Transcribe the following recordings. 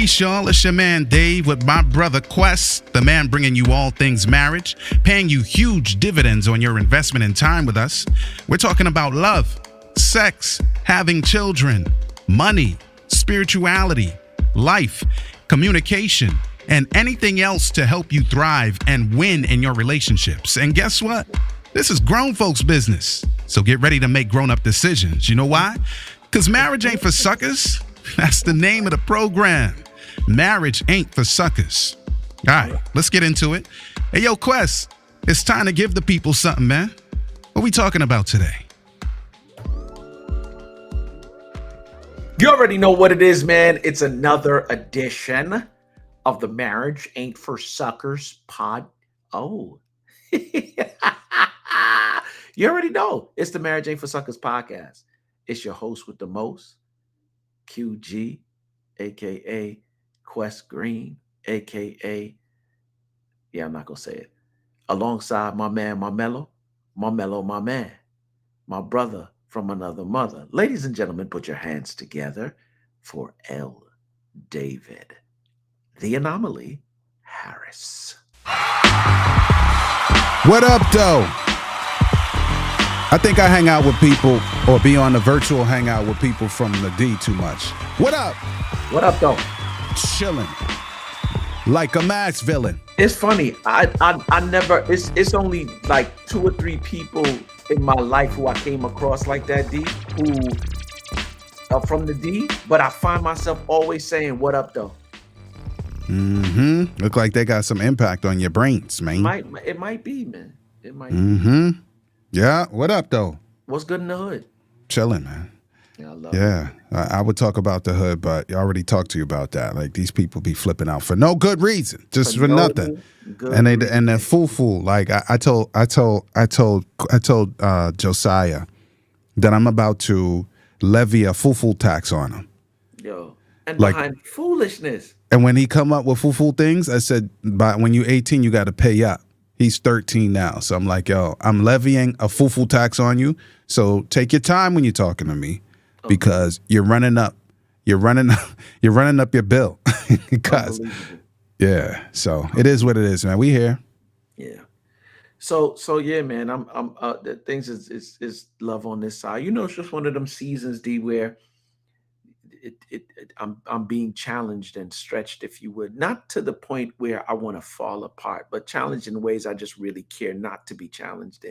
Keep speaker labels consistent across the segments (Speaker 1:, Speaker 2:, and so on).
Speaker 1: Peace, y'all. It's your man Dave with my brother Quest, the man bringing you all things marriage, paying you huge dividends on your investment in time with us. We're talking about love, sex, having children, money, spirituality, life, communication, and anything else to help you thrive and win in your relationships. And guess what? This is grown folks' business. So get ready to make grown-up decisions. You know why? Because marriage ain't for suckers. That's the name of the program. Marriage ain't for suckers. All right, let's get into it. Hey, yo, Quest, it's time to give the people something, man. What we talking about today?
Speaker 2: You already know what it is, man. It's another edition of the Marriage Ain't for Suckers pod. Oh, you already know. It's the Marriage Ain't for Suckers podcast. It's your host with the most, QG, aka Quest Green, aka, yeah, I'm not gonna say it. Alongside my man, my mellow, my man, my brother from another mother. Ladies and gentlemen, put your hands together for L. David, the anomaly, Harris.
Speaker 1: What up, though? I think I hang out with people or be on the virtual hangout with people from the D too much. What up?
Speaker 2: What up, though?
Speaker 1: Chilling. Like a max villain.
Speaker 2: It's funny. I never, it's only like 2 or 3 people in my life who I came across like that, D, who are from the D, but I find myself always saying, what up, though?
Speaker 1: Look like they got some impact on your brains, man.
Speaker 2: It might be, man. It might
Speaker 1: be. Yeah, what up, though?
Speaker 2: What's good in the hood?
Speaker 1: Chilling, man.
Speaker 2: Yeah, I love
Speaker 1: it. I would talk about the hood, but I already talked to you about that. Like, these people be flipping out for no good reason, just for nothing. And they're fool. Like I told Josiah that I'm about to levy a fool tax on him.
Speaker 2: Yo, and like, behind foolishness.
Speaker 1: And when he come up with fool things, I said, when you're 18, you got to pay up. He's 13 now. So I'm like, yo, I'm levying a fufu tax on you. So take your time when you're talking to me because you're running up your bill. Because yeah. So it is what it is, man. We here.
Speaker 2: Yeah. So yeah, man, I'm the things is love on this side. You know, it's just one of them seasons, D, where I'm being challenged and stretched, if you would, not to the point where I want to fall apart, but challenged in ways I just really care not to be challenged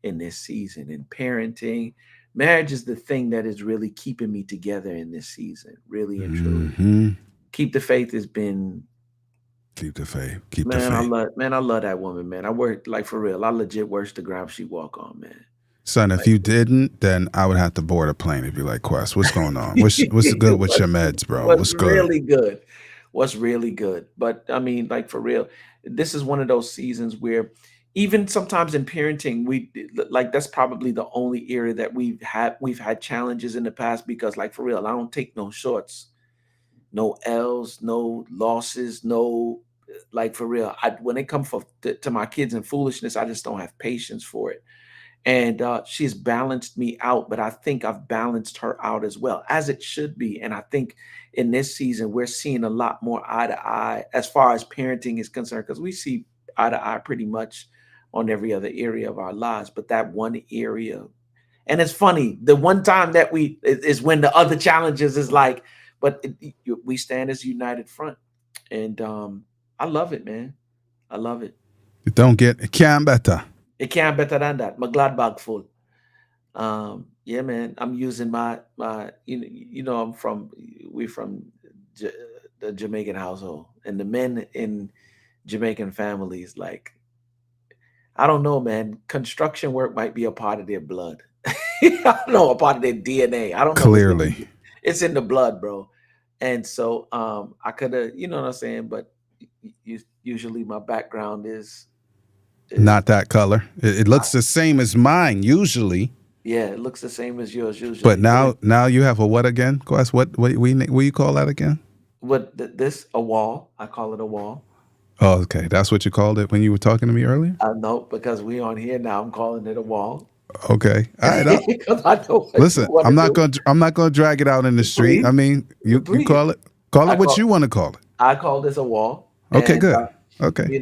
Speaker 2: in this season. In parenting, marriage is the thing that is really keeping me together in this season, really and truly. Keep the faith has been.
Speaker 1: Keep the faith.
Speaker 2: I love that woman, man. I work, like, for real. I legit worship the ground she walk on, man.
Speaker 1: Son, if you didn't, then I would have to board a plane and be like, Quest, what's going on? What's good with your meds, bro? What's good?
Speaker 2: What's really good? But I mean, like, for real, this is one of those seasons where even sometimes in parenting, that's probably the only area that we've had challenges in the past because, like, for real, I don't take no shorts, no L's, no losses, no, like, for real. When it comes to my kids and foolishness, I just don't have patience for it. And she's balanced me out, but I think I've balanced her out as well, as it should be. And I think in this season, we're seeing a lot more eye to eye as far as parenting is concerned, because we see eye to eye pretty much on every other area of our lives. But that one area, and it's funny, the one time that is when the other challenges is like, but we stand as a united front. And I love it, man. I love it.
Speaker 1: It can better.
Speaker 2: It can't better than that. My glad bag full. Yeah, man. I'm using my we're from the Jamaican household, and the men in Jamaican families, like, I don't know, man. Construction work might be a part of their blood. I don't know, a part of their DNA. I don't know.
Speaker 1: Clearly,
Speaker 2: it's in the blood, bro. And so I could have, you know what I'm saying, but usually my background is
Speaker 1: not that color. It looks the same as mine usually.
Speaker 2: Yeah, it looks the same as yours usually.
Speaker 1: But now you have a what again? Quest? What you call that again?
Speaker 2: A wall. I call it a wall.
Speaker 1: Oh, okay. That's what you called it when you were talking to me earlier?
Speaker 2: No, because we on here now. I'm calling it a wall.
Speaker 1: Okay. All right. Listen, I'm not gonna drag it out in the street. I mean, you call it. Call
Speaker 2: I
Speaker 1: it what
Speaker 2: call
Speaker 1: you want to call it.
Speaker 2: I call this a wall,
Speaker 1: Okay,
Speaker 2: and
Speaker 1: good. Okay.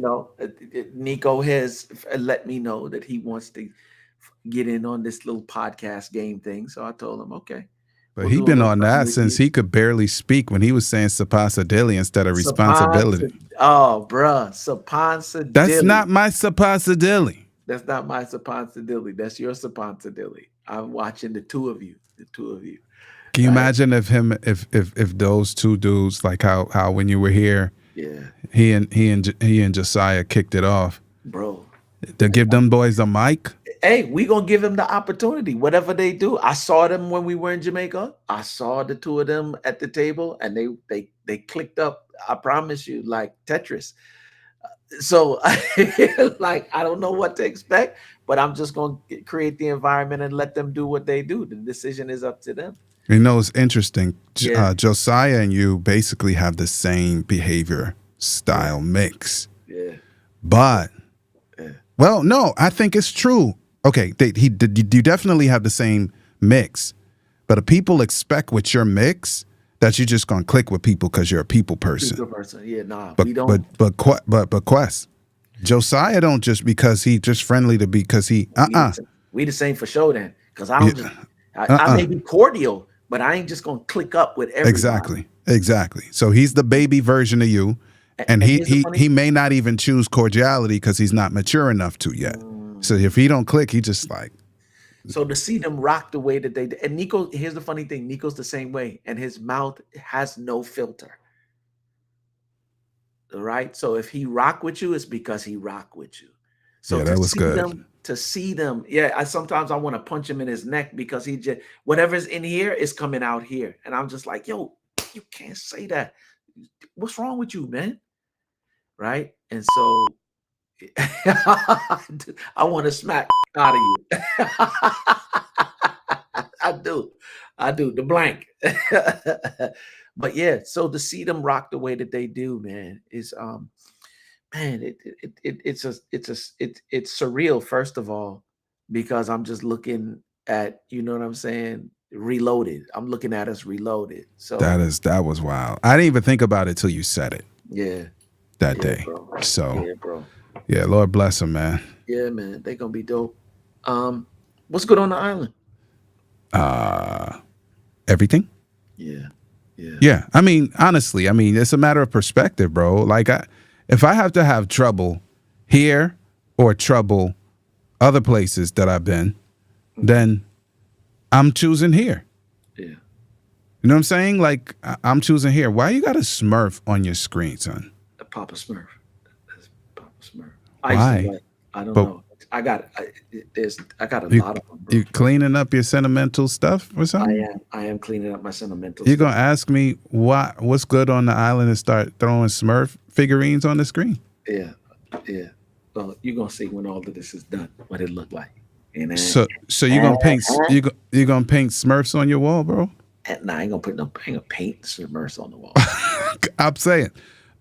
Speaker 2: Nico has let me know that he wants to get in on this little podcast game thing. So I told him, okay,
Speaker 1: But
Speaker 2: we'll
Speaker 1: he
Speaker 2: do a
Speaker 1: been
Speaker 2: little
Speaker 1: on
Speaker 2: something
Speaker 1: that
Speaker 2: with
Speaker 1: since
Speaker 2: you.
Speaker 1: he could barely speak when he was saying supposedilly instead of
Speaker 2: Sapansa,
Speaker 1: responsibility.
Speaker 2: oh, bruh, Sapansa
Speaker 1: That's
Speaker 2: Dilly.
Speaker 1: not my supposedilly.
Speaker 2: That's not my Sapansa Dilly. That's your Sapansa Dilly. I'm watching the two of you. The two of you.
Speaker 1: Can you
Speaker 2: Right?
Speaker 1: imagine if those two dudes, like how when you were here,
Speaker 2: Yeah,
Speaker 1: he and Josiah kicked it off
Speaker 2: bro.
Speaker 1: to give them boys a mic?
Speaker 2: Hey, we gonna give them the opportunity. Whatever they do, I saw them when we were in Jamaica. I saw the two of them at the table, and they clicked up. I promise you, like Tetris. So, like, I don't know what to expect, but I'm just gonna create the environment and let them do what they do. The decision is up to them.
Speaker 1: You know, it's interesting.
Speaker 2: Yeah.
Speaker 1: Josiah and you basically have the same behavior style mix,
Speaker 2: Yeah,
Speaker 1: but
Speaker 2: yeah.
Speaker 1: well, no, I think it's true. Okay, you definitely have the same mix, but if people expect with your mix that you're just gonna click with people because you're a people person.
Speaker 2: People person. Yeah, nah,
Speaker 1: But
Speaker 2: we don't.
Speaker 1: but Quest, Josiah don't just because he just friendly to because he
Speaker 2: We the same for sure then, because I don't
Speaker 1: Yeah,
Speaker 2: just. I may be cordial, but I ain't just gonna click up with everybody.
Speaker 1: exactly. So he's the baby version of you, and
Speaker 2: here's the funny-
Speaker 1: he may not even choose cordiality because he's not mature enough to yet. So if he don't click, he just like
Speaker 2: So to see them rock the way that they did, and Nico, here's the funny thing: Nico's the same way, and his mouth has no filter. All right. So if he rock with you, it's because he rock with you. So
Speaker 1: Yeah, that was good.
Speaker 2: To see them, yeah. I sometimes I want to punch him in his neck because he just whatever's in here is coming out here, and I'm just like, yo, you can't say that. What's wrong with you, man? Right? And so I want to smack out of you. I do. The blank. But yeah, so to see them rock the way that they do, man, is man, it's surreal, first of all, because I'm just looking at, you know what I'm saying, reloaded. I'm looking at us reloaded. So
Speaker 1: that was wild. I didn't even think about it till you said it
Speaker 2: yeah,
Speaker 1: that
Speaker 2: yeah,
Speaker 1: day.
Speaker 2: bro.
Speaker 1: So
Speaker 2: Yeah, bro.
Speaker 1: yeah, Lord bless him, man.
Speaker 2: Yeah, man, they gonna be dope. What's good on the island?
Speaker 1: Everything.
Speaker 2: Yeah, yeah.
Speaker 1: Yeah, I mean, honestly, I mean, it's a matter of perspective, bro. Like, if I have to have trouble here or trouble other places that I've been, then I'm choosing here.
Speaker 2: Yeah.
Speaker 1: You know what I'm saying? Like, I'm choosing here. Why you got a Smurf on your screen, son?
Speaker 2: Papa Smurf. That's Papa Smurf.
Speaker 1: Why?
Speaker 2: I don't
Speaker 1: But-
Speaker 2: know. I got a
Speaker 1: You-
Speaker 2: lot of them, bro.
Speaker 1: You cleaning up your sentimental stuff or something?
Speaker 2: I am cleaning up my sentimental
Speaker 1: You're
Speaker 2: stuff.
Speaker 1: gonna ask me what's good on the island and start throwing Smurf figurines on the screen?
Speaker 2: Yeah, yeah. Well, you're gonna see when all of this is done what it looked like. And
Speaker 1: So you're gonna paint you gonna paint Smurfs on your wall, bro?
Speaker 2: nah, I ain't gonna paint Smurfs on the wall.
Speaker 1: I'm saying,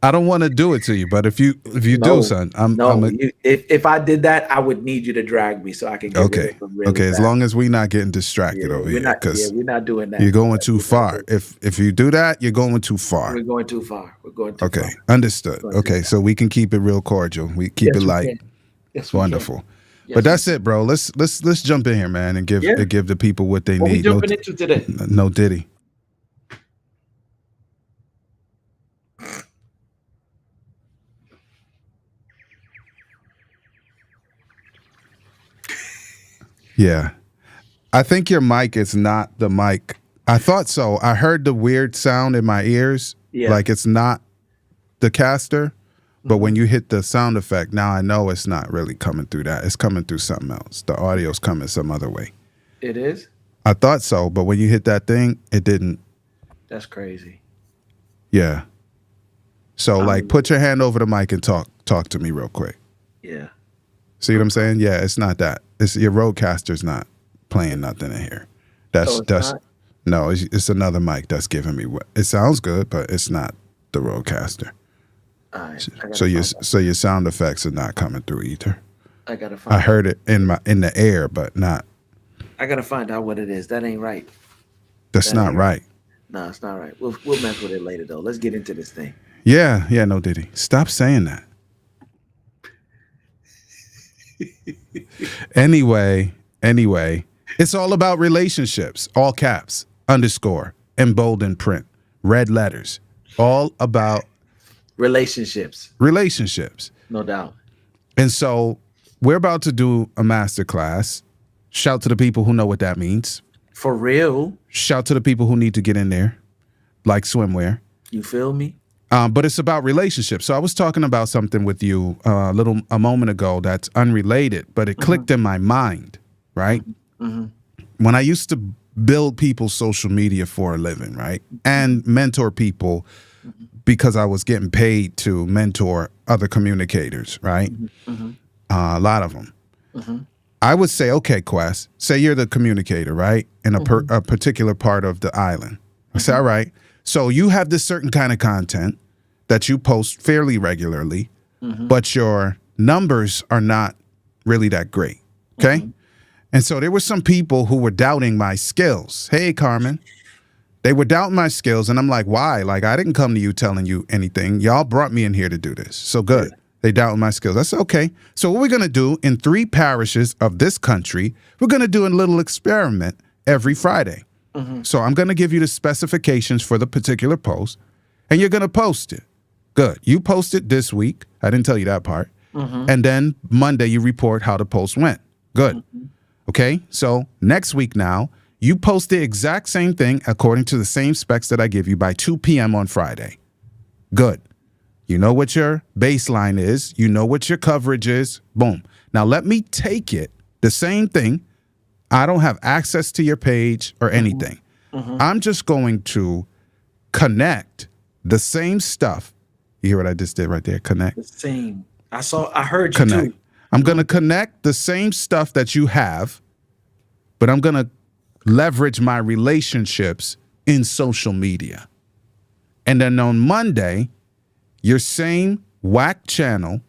Speaker 1: I don't want to do it to you, but if you
Speaker 2: No,
Speaker 1: do, son,
Speaker 2: if I did that, I would need you to drag me so I can get rid
Speaker 1: okay.
Speaker 2: of them really
Speaker 1: Okay, as
Speaker 2: fast.
Speaker 1: long as we're not getting distracted
Speaker 2: Yeah,
Speaker 1: over
Speaker 2: we're
Speaker 1: here,
Speaker 2: not.
Speaker 1: because
Speaker 2: Yeah, we're not doing that.
Speaker 1: you're going too
Speaker 2: We're not
Speaker 1: far.
Speaker 2: doing-
Speaker 1: If you do that, you're going too far.
Speaker 2: We're going too far. We're going too
Speaker 1: Okay,
Speaker 2: far.
Speaker 1: understood.
Speaker 2: Going too
Speaker 1: Okay,
Speaker 2: far.
Speaker 1: so we can keep it real cordial. We keep
Speaker 2: Yes,
Speaker 1: it
Speaker 2: we
Speaker 1: light.
Speaker 2: can. Yes, we can.
Speaker 1: Wonderful.
Speaker 2: Yes,
Speaker 1: But
Speaker 2: we
Speaker 1: that's it, bro. Let's jump in here, man, and give
Speaker 2: Yeah.
Speaker 1: give the people what they
Speaker 2: What we
Speaker 1: need. No,
Speaker 2: jumping into today?
Speaker 1: no Diddy. Yeah. I think your mic is not the mic. I thought so. I heard the weird sound in my ears.
Speaker 2: Yeah.
Speaker 1: Like it's not the caster. But when you hit the sound effect, now I know it's not really coming through that. It's coming through something else. The audio's coming some other way.
Speaker 2: It is.
Speaker 1: I thought so, but when you hit that thing, it didn't.
Speaker 2: That's crazy.
Speaker 1: Yeah. So like put your hand over the mic and talk to me real quick.
Speaker 2: Yeah.
Speaker 1: See what I'm saying? Yeah, it's not that. It's your Rodecaster's not playing nothing in here.
Speaker 2: So it's not?
Speaker 1: No, it's another mic that's giving me what it sounds good, but it's not the Rodecaster.
Speaker 2: All right.
Speaker 1: So your sound effects are not coming through either.
Speaker 2: I gotta find.
Speaker 1: I heard it in the air, but not.
Speaker 2: I gotta find out what it is. That ain't right.
Speaker 1: That's
Speaker 2: That
Speaker 1: not
Speaker 2: ain't
Speaker 1: right.
Speaker 2: No, it's not right. We'll mess with it later though. Let's get into this thing.
Speaker 1: Yeah, yeah, no, Diddy. Stop saying that. Anyway, it's all about relationships. All caps, underscore, and bold in print, red letters. All about
Speaker 2: Relationships,
Speaker 1: relationships.
Speaker 2: no doubt.
Speaker 1: And so we're about to do a master class. Shout to the people who know what that means.
Speaker 2: For real.
Speaker 1: Shout to the people who need to get in there, like swimwear.
Speaker 2: You feel me?
Speaker 1: But it's about relationships. So I was talking about something with you a moment ago that's unrelated, but it clicked in my mind, right? When I used to build people's social media for a living, right, and mentor people because I was getting paid to mentor other communicators, right? A lot of them. I would say, okay, Quest, say you're the communicator, right, in a particular part of the island. I say, all right. So you have this certain kind of content that you post fairly regularly, but your numbers are not really that great. Okay. And so there were some people who were doubting my skills. Hey, Carmen. They were doubting my skills. And I'm like, why? Like, I didn't come to you telling you anything. Y'all brought me in here to do this. So good. They doubted my skills. I said, okay. So what we're going to do in 3 parishes of this country, we're going to do a little experiment every Friday. So I'm going to give you the specifications for the particular post, and you're going to post it. Good. You post it this week. I didn't tell you that part. And then Monday you report how the post went. Good. Okay. So next week now, you post the exact same thing according to the same specs that I give you by 2 p.m. on Friday. Good. You know what your baseline is. You know what your coverage is. Boom. Now let me take it, the same thing. I don't have access to your page or anything. I'm just going to connect the same stuff. You hear what I just did right there? Connect.
Speaker 2: The same. I heard you
Speaker 1: Connect.
Speaker 2: too.
Speaker 1: I'm going to connect the same stuff that you have, but I'm going to leverage my relationships in social media. And then on Monday, your same whack channel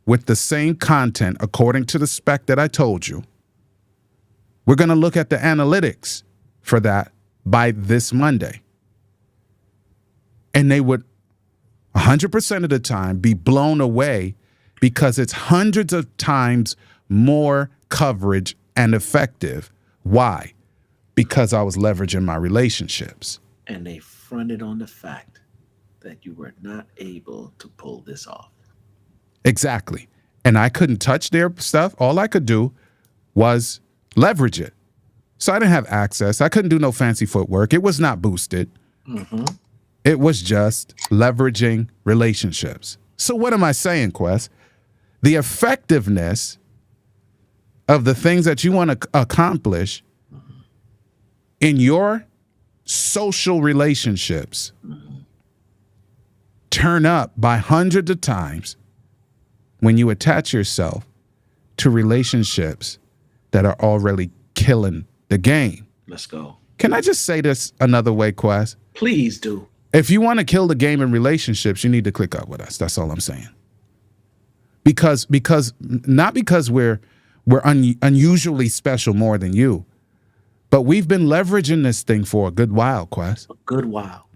Speaker 1: with the same content according to the spec that I told you. We're going to look at the analytics for that by this Monday. And they would 100% of the time be blown away because it's hundreds of times more coverage and effective. Why? Because I was leveraging my relationships.
Speaker 2: And they fronted on the fact that you were not able to pull this off.
Speaker 1: Exactly. And I couldn't touch their stuff. All I could do was leverage it. So I didn't have access. I couldn't do no fancy footwork. It was not boosted. It was just leveraging relationships. So what am I saying, Quest? The effectiveness of the things that you want to accomplish in your social relationships turn up by hundreds of times when you attach yourself to relationships that are already killing the game.
Speaker 2: Let's go.
Speaker 1: Can I just say this another way, Quest?
Speaker 2: Please do.
Speaker 1: If you want to kill the game in relationships, you need to click up with us. That's all I'm saying. Because not because we're unusually special more than you, but we've been leveraging this thing for a good while, Quest.
Speaker 2: A good while.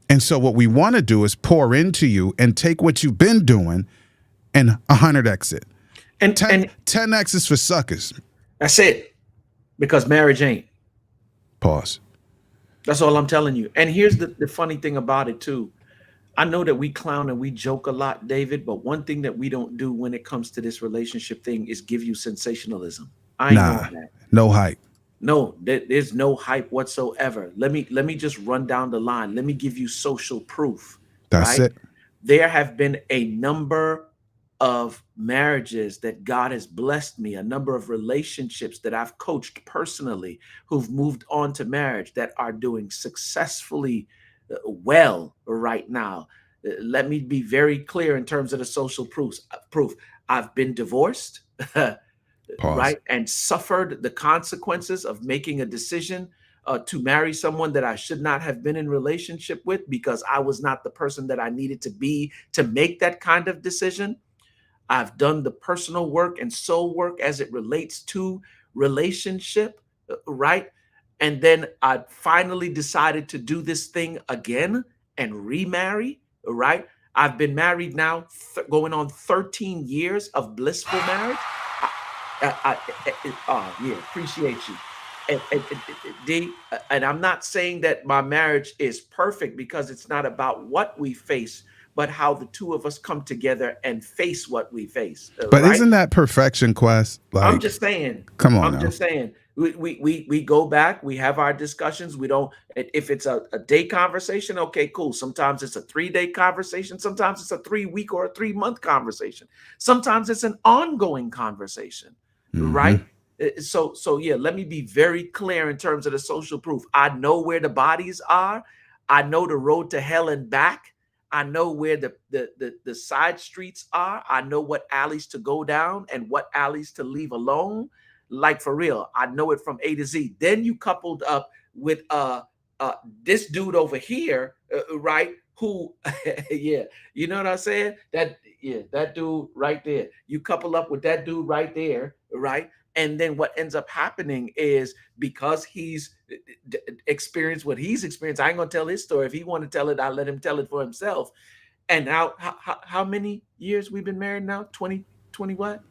Speaker 1: And so what we want to do is pour into you and take what you've been doing and 100x it.
Speaker 2: And
Speaker 1: 10x is for suckers.
Speaker 2: that's it. Because marriage ain't.
Speaker 1: Pause.
Speaker 2: That's all I'm telling you. And here's the funny thing about it too. I know that we clown and we joke a lot, David, but one thing that we don't do when it comes to this relationship thing is give you sensationalism. I ain't doing that.
Speaker 1: No hype.
Speaker 2: No, there's no hype whatsoever. Let me just run down the line. Let me give you social proof.
Speaker 1: That's
Speaker 2: right?
Speaker 1: it.
Speaker 2: There have been a number of marriages that God has blessed me, a number of relationships that I've coached personally who've moved on to marriage that are doing successfully well right now. Let me be very clear in terms of the social proof. I've been divorced, right, and suffered the consequences of making a decision to marry someone that I should not have been in relationship with because I was not the person that I needed to be to make that kind of decision. I've done the personal work and soul work as it relates to relationship, right? And then I finally decided to do this thing again and remarry, right? I've been married now, going on 13 years of blissful marriage. Oh, yeah, appreciate you. D, and I'm not saying that my marriage is perfect, because it's not about what we face, but how the two of us come together and face what we face,
Speaker 1: But
Speaker 2: right?
Speaker 1: isn't that perfection, Quest?
Speaker 2: I'm
Speaker 1: Like,
Speaker 2: just saying.
Speaker 1: come on
Speaker 2: I'm
Speaker 1: now.
Speaker 2: just saying. We go back. We have our discussions. We don't. If it's a day conversation, okay, cool. Sometimes it's a 3-day conversation. Sometimes it's a 3-week or a 3-month conversation. Sometimes it's an ongoing conversation,
Speaker 1: Hmm.
Speaker 2: right? So yeah. Let me be very clear in terms of the social proof. I know where the bodies are. I know the road to hell and back. I know where the side streets are. I know what alleys to go down and what alleys to leave alone. Like, for real, I know it from A to Z. Then you coupled up with this dude over here, right? Who, yeah, you know what I'm saying? That, yeah, that dude right there. You couple up with that dude right there, right? And then what ends up happening is, because he's experienced what he's experienced, I ain't gonna tell his story. If he want to tell it, I'll let him tell it for himself. And now, how many years we've been married now? 20 what?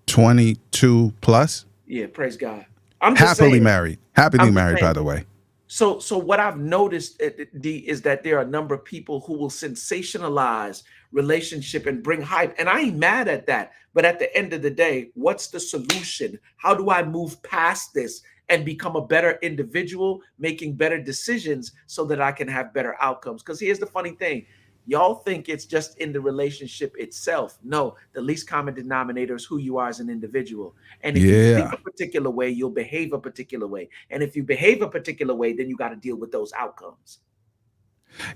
Speaker 1: 22 plus.
Speaker 2: Yeah, praise God. I'm just
Speaker 1: Happily
Speaker 2: saying.
Speaker 1: married. Happily
Speaker 2: I'm just
Speaker 1: married, by
Speaker 2: saying.
Speaker 1: the way.
Speaker 2: So what I've noticed, D, is that there are a number of people who will sensationalize relationship and bring hype, and I ain't mad at that. But at the end of the day, what's the solution? How do I move past this and become a better individual, making better decisions so that I can have better outcomes? Because here's the funny thing. Y'all think it's just in the relationship itself. No, the least common denominator is who you are as an individual. And if you think
Speaker 1: Yeah.
Speaker 2: a particular way, you'll behave a particular way. And if you behave a particular way, then you got to deal with those outcomes.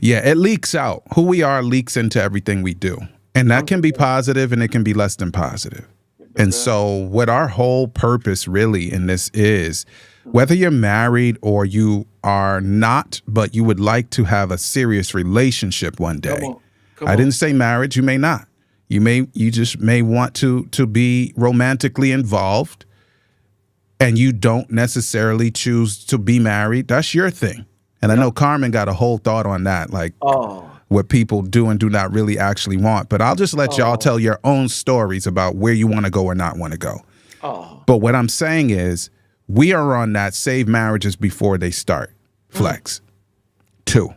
Speaker 1: Yeah, it leaks out. Who we are leaks into everything we do. And that
Speaker 2: I'm
Speaker 1: can
Speaker 2: just
Speaker 1: be
Speaker 2: saying.
Speaker 1: positive and it can be less than positive. And
Speaker 2: But,
Speaker 1: so, what our whole purpose really in this is,
Speaker 2: mhm.
Speaker 1: whether you're married or you are not, but you would like to have a serious relationship one
Speaker 2: Come
Speaker 1: day.
Speaker 2: on. Come
Speaker 1: I
Speaker 2: on.
Speaker 1: didn't say marriage, you may not. You just may want to be romantically involved, and you don't necessarily choose to be married. That's your thing. And I know
Speaker 2: Yep.
Speaker 1: Carmen got a whole thought on that, like
Speaker 2: Oh,
Speaker 1: what people do and do not really actually want. But I'll just let y'all
Speaker 2: oh,
Speaker 1: tell your own stories about where you want to go or not want to go.
Speaker 2: oh.
Speaker 1: But what I'm saying is, we are on that save marriages before they start
Speaker 2: Mm,
Speaker 1: flex 2.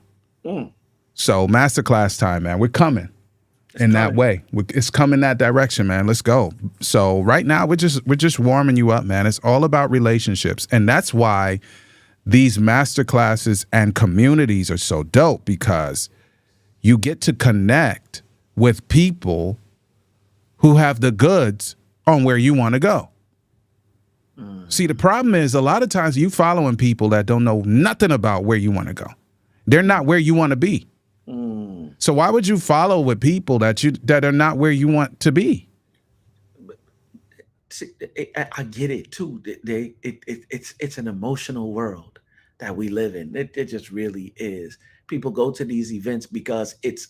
Speaker 2: mm.
Speaker 1: So masterclass time, man. We're coming
Speaker 2: It's
Speaker 1: in that
Speaker 2: coming.
Speaker 1: way. It's coming that direction, man. Let's go. So right now we're just warming you up, man. It's all about relationships, and that's why these masterclasses and communities are so dope, because you get to connect with people who have the goods on where you want to go. See, the problem is, a lot of times you following people that don't know nothing about where you want to go. They're not where you want to be.
Speaker 2: Mm.
Speaker 1: So why would you follow with people that are not where you want to be?
Speaker 2: See, I get it too. It's an emotional world that we live in. It just really is. People go to these events because it's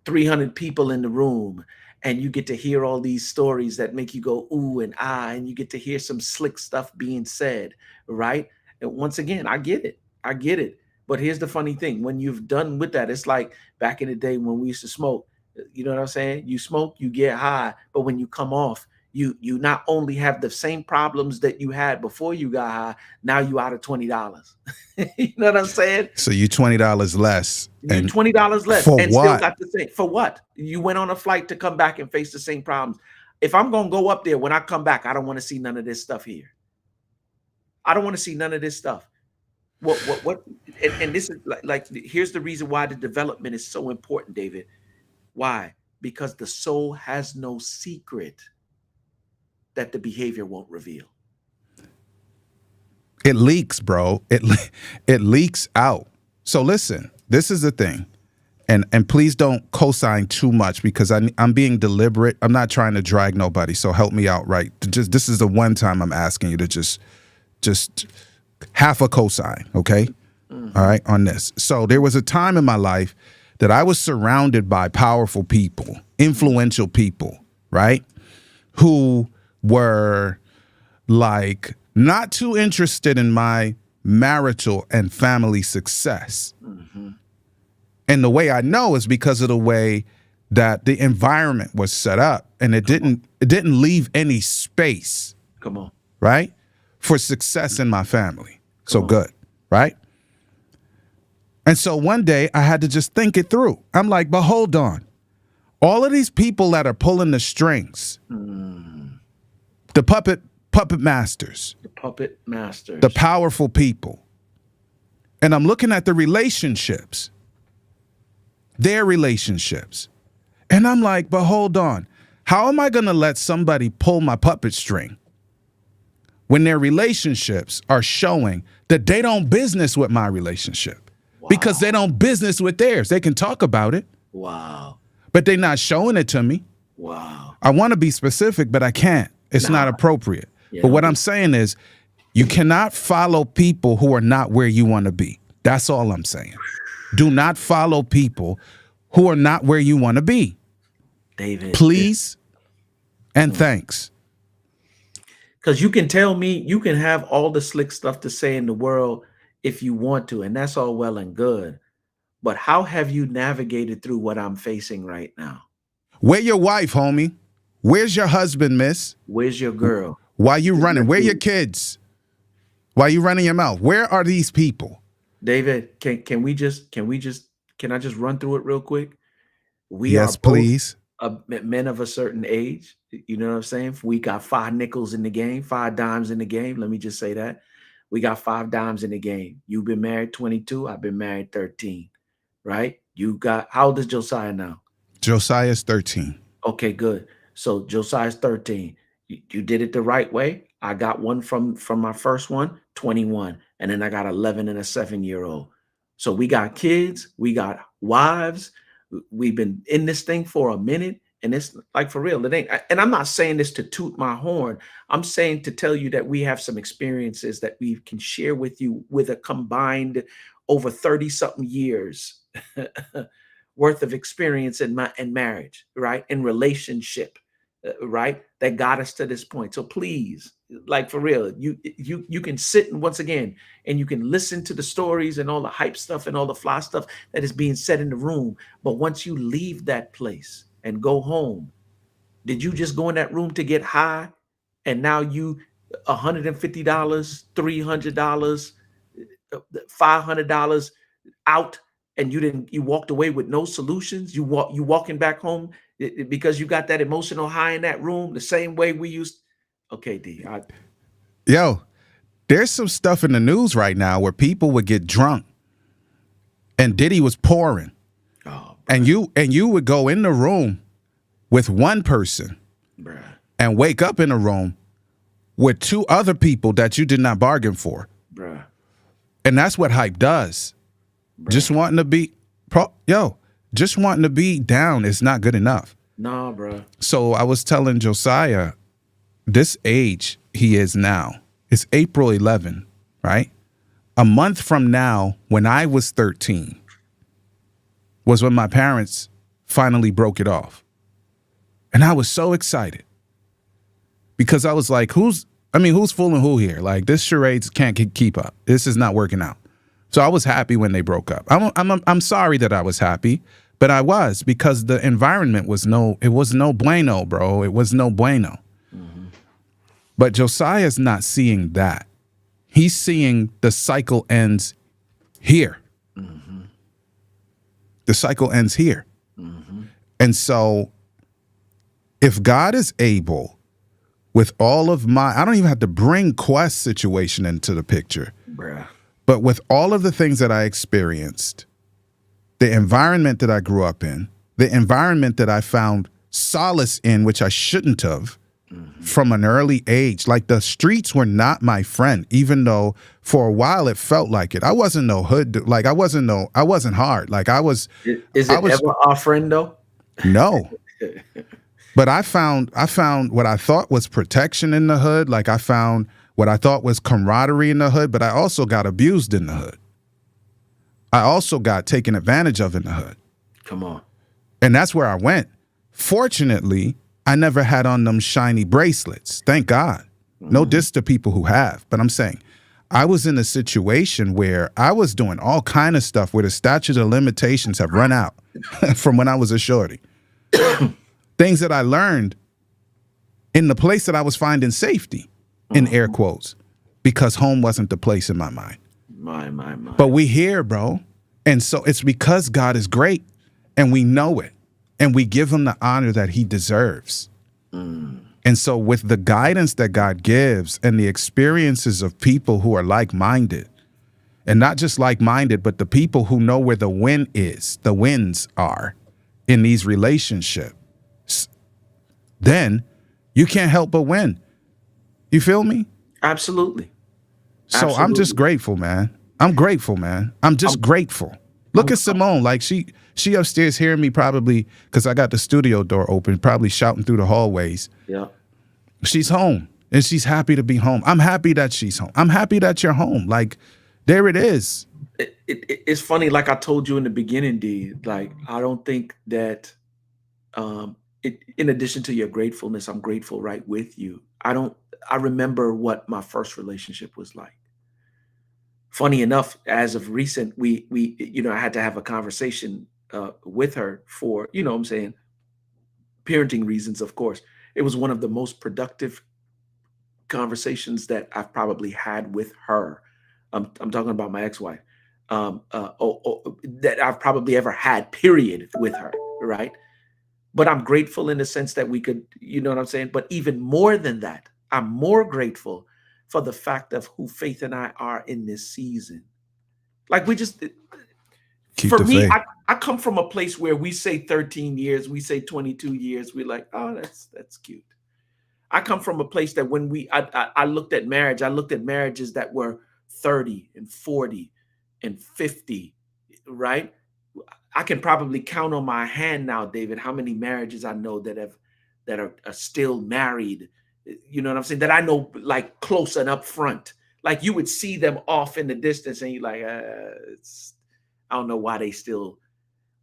Speaker 2: 300 people in the room, and you get to hear all these stories that make you go ooh and ah, and you get to hear some slick stuff being said, right? And once again, I get it. I get it. But here's the funny thing: when you've done with that, it's like back in the day when we used to smoke. You know what I'm saying? You smoke, you get high, but when you come off, you not only have the same problems that you had before you got high, now you out of $20. You know what I'm saying?
Speaker 1: So you $20 less,
Speaker 2: You
Speaker 1: and
Speaker 2: $20 less
Speaker 1: for
Speaker 2: and still
Speaker 1: what?
Speaker 2: got the same. For what? You went on a flight to come back and face the same problems. If I'm gonna go up there, when I come back, I don't want to see none of this stuff here. I don't want to see none of this stuff. What? And this is like here's the reason why the development is so important, David. Why? Because the soul has no secret that the behavior won't reveal.
Speaker 1: It leaks, bro. It leaks out. So listen, this is the thing. And please don't co-sign too much, because I'm being deliberate. I'm not trying to drag nobody. So help me out, right? Just this is the one time I'm asking you to just half a cosign, okay? All right, on this. So there was a time in my life that I was surrounded by powerful people, influential people, right? Who were like not too interested in my marital and family success.
Speaker 2: Mm-hmm.
Speaker 1: And the way I know is because of the way that the environment was set up, and it didn't leave any space,
Speaker 2: Come on.
Speaker 1: right, for success in my family. So
Speaker 2: on.
Speaker 1: good, right? And so one day I had to just think it through. I'm like, but hold on. All of these people that are pulling the strings, the puppet masters,
Speaker 2: The puppet masters.
Speaker 1: the powerful people, and I'm looking at the relationships, their relationships, and I'm like, but hold on. How am I going to let somebody pull my puppet string when their relationships are showing that they don't business with my relationship?
Speaker 2: Wow.
Speaker 1: Because they don't business with theirs. They can talk about it,
Speaker 2: Wow.
Speaker 1: but they're not showing it to me.
Speaker 2: Wow.
Speaker 1: I want to be specific, but I can't. It's not appropriate.
Speaker 2: Yeah.
Speaker 1: But what I'm saying is you cannot follow people who are not where you want to be. That's all I'm saying. Do not follow people who are not where you want to be.
Speaker 2: David.
Speaker 1: Please and thanks.
Speaker 2: Because you can tell me, you can have all the slick stuff to say in the world if you want to, and that's all well and good. But how have you navigated through what I'm facing right now?
Speaker 1: Where your wife, homie? Where's your husband, miss?
Speaker 2: Where's your girl?
Speaker 1: Why you running? Where your kids? Why you running your mouth? Where are these people?
Speaker 2: David, can I just run through it real quick? We
Speaker 1: Yes,
Speaker 2: are both
Speaker 1: please.
Speaker 2: men of a certain age. You know what I'm saying? We got 5 nickels in the game, 5 dimes in the game. Let me just say that. We got 5 dimes in the game. You've been married 22. I've been married 13. Right? How old is Josiah now?
Speaker 1: Josiah's 13.
Speaker 2: Okay, good. So Josiah's 13. You did it the right way. I got one from my first one, 21. And then I got 11 and a 7-year-old. So we got kids, we got wives. We've been in this thing for a minute. And it's like, for real, it ain't. And I'm not saying this to toot my horn. I'm saying to tell you that we have some experiences that we can share with you with a combined over 30 something years worth of experience in marriage, right? In relationship, right? That got us to this point. So please, like, for real, you can sit, and once again, and you can listen to the stories and all the hype stuff and all the fly stuff that is being said in the room. But once you leave that place and go home, did you just go in that room to get high? And now you $150, $300, $500 out, and you walked away with no solutions. You walking back home because you got that emotional high in that room the same way we used. Okay, D.
Speaker 1: Yo, there's some stuff in the news right now where people would get drunk and Diddy was pouring.
Speaker 2: Oh,
Speaker 1: and you would go in the room with one person
Speaker 2: bruh.
Speaker 1: And wake up in a room with 2 other people that you did not bargain for.
Speaker 2: Bruh.
Speaker 1: And that's what hype does.
Speaker 2: Bruh.
Speaker 1: Just wanting to be just wanting to be down is not good enough.
Speaker 2: Nah, bruh.
Speaker 1: So I was telling Josiah, this age he is now, it's April 11, right? A month from now, when I was 13, was when my parents finally broke it off. And I was so excited because I was like, who's fooling who here? Like, this charades can't keep up. This is not working out. So I was happy when they broke up. I'm sorry that I was happy, but I was, because the environment was no bueno, bro. It was no bueno.
Speaker 2: Mm-hmm.
Speaker 1: But Josiah's not seeing that. He's seeing the cycle ends here.
Speaker 2: Mm-hmm.
Speaker 1: The cycle ends here.
Speaker 2: Mm-hmm.
Speaker 1: And so if God is able, with all of I don't even have to bring Quest situation into the picture,
Speaker 2: Bruh.
Speaker 1: but with all of the things that I experienced, the environment that I grew up in, the environment that I found solace in, which I shouldn't have, from an early age, like the streets were not my friend, even though for a while it felt like it. I wasn't no hood, like I wasn't hard. Like I was.
Speaker 2: Is it ever our friend though?
Speaker 1: No. But I found what I thought was protection in the hood. Like I found what I thought was camaraderie in the hood, but I also got abused in the hood. I also got taken advantage of in the hood.
Speaker 2: Come on.
Speaker 1: And that's where I went. Fortunately, I never had on them shiny bracelets. Thank God. No diss to people who have, but I'm saying I was in a situation where I was doing all kind of stuff where the statute of limitations have run out from when I was a shorty. Things that I learned in the place that I was finding safety, in air quotes, because home wasn't the place in my mind.
Speaker 2: My.
Speaker 1: But we here, bro. And so it's because God is great and we know it and we give him the honor that he deserves. And so with the guidance that God gives and the experiences of people who are like-minded, and not just like-minded, but the people who know where the wins are in these relationships, then you can't help but win. You feel me?
Speaker 2: Absolutely.
Speaker 1: So I'm just grateful, man. I'm grateful, man. I'm just grateful. Look at Simone. Like she upstairs hearing me probably because I got the studio door open, probably shouting through the hallways.
Speaker 2: Yeah.
Speaker 1: She's home and she's happy to be home. I'm happy that she's home. I'm happy that you're home. Like, there it is.
Speaker 2: It's funny, like I told you in the beginning, D, like I don't think that in addition to your gratefulness, I'm grateful right with you. I remember what my first relationship was like. Funny enough, as of recent, we I had to have a conversation with her for, what I'm saying, parenting reasons, of course. It was one of the most productive conversations that I've probably had with her. I'm talking about my ex-wife. That I've probably ever had, period, with her, right? But I'm grateful in the sense that we could, you know what I'm saying? But even more than that, I'm more grateful for the fact of who Faith and I are in this season. Like we just,
Speaker 1: Keep
Speaker 2: for
Speaker 1: the
Speaker 2: me,
Speaker 1: faith.
Speaker 2: I come from a place where we say 13 years, we say 22 years. We're like, oh, that's cute. I come from a place that when I looked at marriage, I looked at marriages that were 30 and 40 and 50, right? I can probably count on my hand now, David, how many marriages I know that are still married. You know what I'm saying? That I know like close and up front. Like you would see them off in the distance and you're like, I don't know why they still,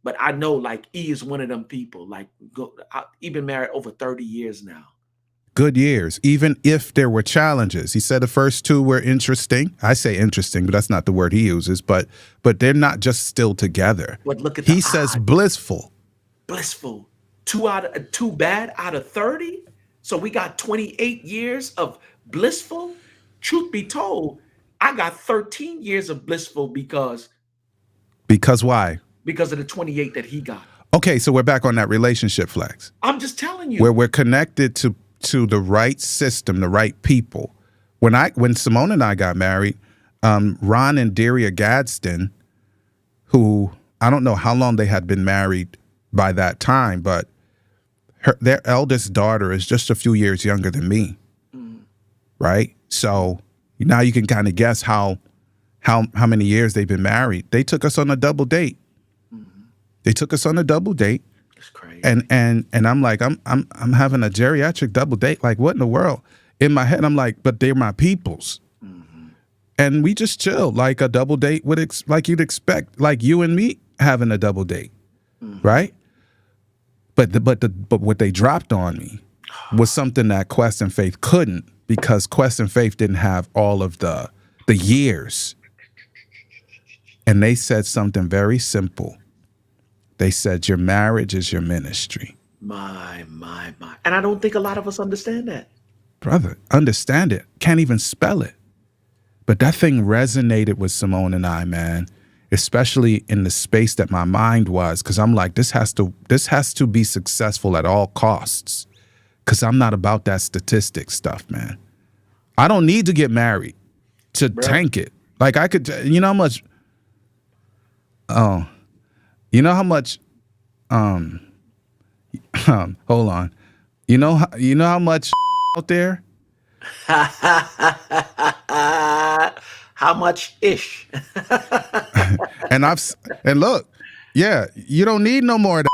Speaker 2: but I know like E is one of them people. Like he been married over 30 years now.
Speaker 1: Good years, even if there were challenges. He said the first two were interesting. I say interesting, but that's not the word he uses. But they're not just still together.
Speaker 2: But look at
Speaker 1: he says blissful.
Speaker 2: Blissful. Two bad out of 30. So we got 28 years of blissful. Truth be told, I got 13 years of blissful because
Speaker 1: Why?
Speaker 2: Because of the 28 that he got.
Speaker 1: Okay, so we're back on that relationship, Flex.
Speaker 2: I'm just telling you.
Speaker 1: Where we're connected to the right system, the right people. When Simone and I got married, Ron and Daria Gadsden, who I don't know how long they had been married by that time, but their eldest daughter is just a few years younger than me, right? So now you can kind of guess how many years they've been married. They took us on a double date. They took us on a double date.
Speaker 2: It's crazy.
Speaker 1: And I'm like, I'm having a geriatric double date. Like, what in the world? In my head, I'm like, but they're my peoples. And we just chill like a double date like you'd expect, like you and me having a double date, right? But what they dropped on me was something that Quest and Faith couldn't, because Quest and Faith didn't have all of the years. And they said something very simple. They said, your marriage is your ministry.
Speaker 2: My. And I don't think a lot of us understand that.
Speaker 1: Brother, understand it. Can't even spell it. But that thing resonated with Simone and I, man, especially in the space that my mind was, because I'm like, this has to be successful at all costs, because I'm not about that statistic stuff, man. I don't need to get married to tank it. Like I could, you know how much, hold on. You know how much out there?
Speaker 2: How much ish?
Speaker 1: and look, yeah, you don't need no more of that.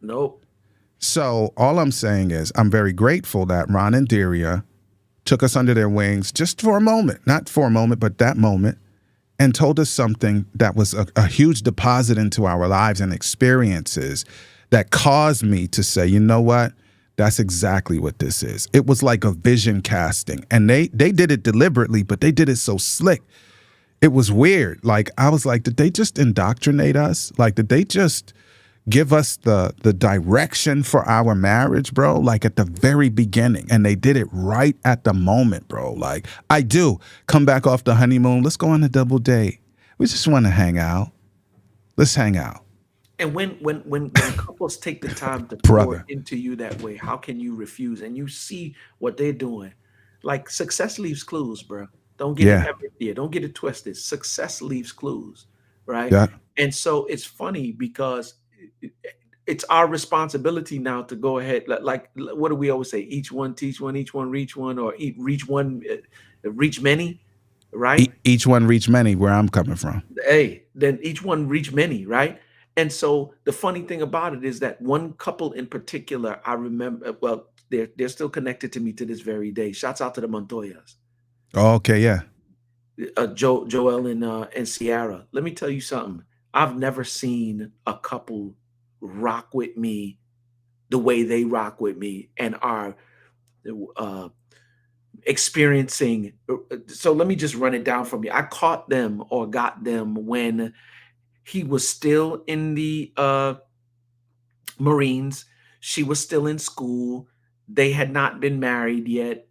Speaker 2: Nope.
Speaker 1: So all I'm saying is I'm very grateful that Ron and Daria took us under their wings just for a moment, not for a moment, but that moment, and told us something that was a huge deposit into our lives and experiences that caused me to say, you know what? That's exactly what this is. It was like a vision casting, and they did it deliberately, but they did it so slick. It was weird. Like, I was like, did they just indoctrinate us? Like, did they just give us the direction for our marriage, bro? Like at the very beginning, and they did it right at the moment, bro. Like, I do come back off the honeymoon. Let's go on a double date. We just want to hang out. Let's hang out.
Speaker 2: And when couples take the time to pour
Speaker 1: Brother.
Speaker 2: into you that way, how can you refuse? And you see what they're doing. Like success leaves clues, bro. Don't get
Speaker 1: Yeah.
Speaker 2: don't get it twisted. Success leaves clues, right?
Speaker 1: Yeah.
Speaker 2: And so it's funny because it's our responsibility now to go ahead. Like what do we always say? Each one teach one, each one reach one, or reach one, reach many, right?
Speaker 1: Each one reach many, where I'm coming from.
Speaker 2: Hey, then each one reach many, right? And so the funny thing about it is that one couple in particular, I remember, well, they're still connected to me to this very day. Shouts out to the Montoyas,
Speaker 1: Oh, okay, yeah.
Speaker 2: Joel and Sierra. Let me tell you something. I've never seen a couple rock with me the way they rock with me and are uh, experiencing. So let me just run it down from you. I caught them or got them when he was still in the Marines. She was still in school. They had not been married yet.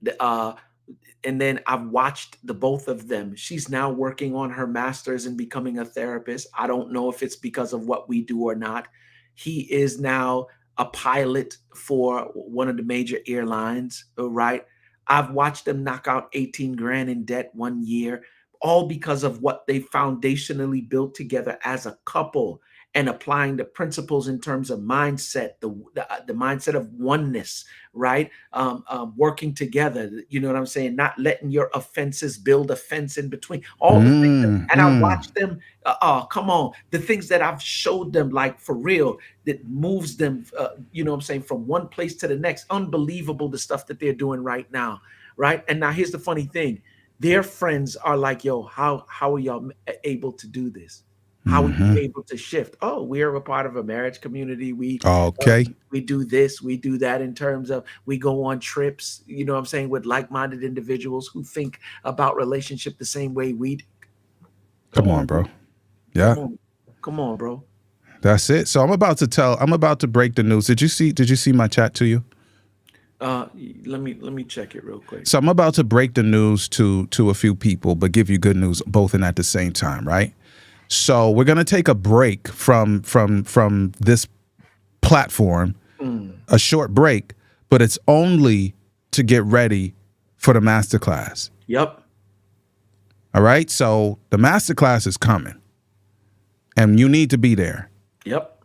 Speaker 2: And then I've watched the both of them. She's now working on her master's and becoming a therapist. I don't know if it's because of what we do or not. He is now a pilot for one of the major airlines, right? I've watched them knock out 18 grand in debt 1 year, all because of what they foundationally built together as a couple and applying the principles in terms of mindset, the mindset of oneness, right? Working together, you know what I'm saying? Not letting your offenses build a fence in between, all the things. And I watched them, come on, the things that I've showed them, like for real, that moves them, you know what I'm saying, from one place to the next. Unbelievable, the stuff that they're doing right now, right? And now here's the funny thing. Their friends are like, yo, how are y'all able to do this? How are you able to shift? Oh, we're a part of a marriage community. We do this, we do that in terms of we go on trips, you know what I'm saying, with like-minded individuals who think about relationship the same way we do.
Speaker 1: Come on, bro. Yeah.
Speaker 2: Come on, bro.
Speaker 1: That's it. So I'm about to break the news. Did you see my chat to you?
Speaker 2: Let me check it real quick.
Speaker 1: So I'm about to break the news to a few people, but give you good news both and at the same time, right? So we're gonna take a break from this platform, a short break, but it's only to get ready for the masterclass.
Speaker 2: Yep.
Speaker 1: All right. So the masterclass is coming, and you need to be there.
Speaker 2: Yep.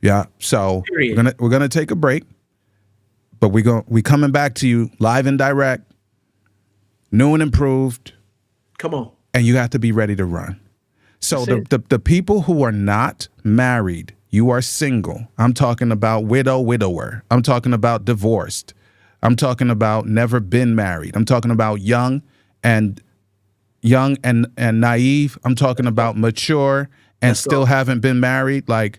Speaker 1: Yeah. So we're gonna take a break, but we coming back to you live and direct, new and improved.
Speaker 2: Come on.
Speaker 1: And you have to be ready to run. So the people who are not married, you are single. I'm talking about widower. I'm talking about divorced. I'm talking about never been married. I'm talking about young and naive. I'm talking about mature and still haven't been married, like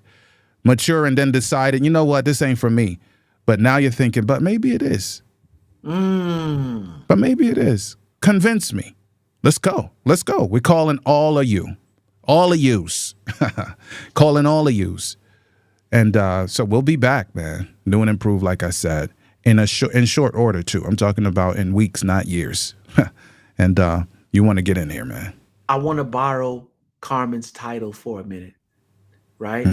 Speaker 1: mature and then decided, you know what, this ain't for me. But now you're thinking, but maybe it is. But maybe it is. Convince me. Let's go. Let's go. We're calling all of you. All of yous. Calling all of yous. And so we'll be back, man. New and improved, like I said, in short order, too. I'm talking about in weeks, not years. And you want to get in here, man.
Speaker 2: I want to borrow Carmen's title for a minute, right?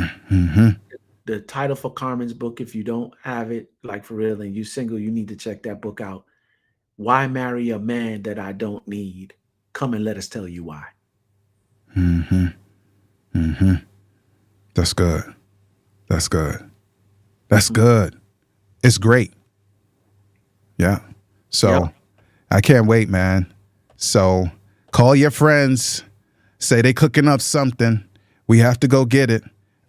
Speaker 2: The title for Carmen's book, if you don't have it, like for real, and you single, you need to check that book out. Why Marry a Man That I Don't Need? Come and let us tell you why.
Speaker 1: That's good. That's good. That's good. It's great. Yeah. So I can't wait, man. So call your friends. Say they cooking up something. We have to go get it.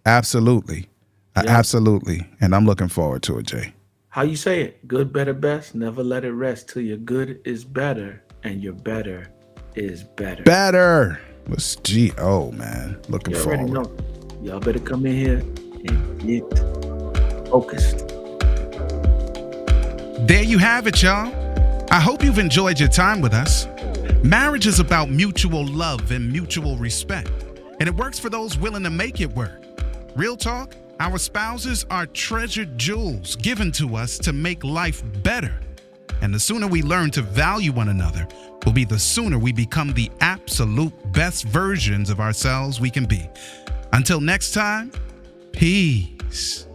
Speaker 1: Absolutely. Absolutely. And I'm looking forward to it, Jay.
Speaker 2: How you say it? Good, better, best. Never let it rest till your good is better and your better is better.
Speaker 1: Better. Let's G.O., man. Looking forward.
Speaker 2: Y'all better come in here and get focused.
Speaker 1: There you have it, y'all. I hope you've enjoyed your time with us. Marriage is about mutual love and mutual respect, and it works for those willing to make it work. Real talk, our spouses are treasured jewels given to us to make life better. And the sooner we learn to value one another will be the sooner we become the absolute best versions of ourselves we can be. Until next time, peace.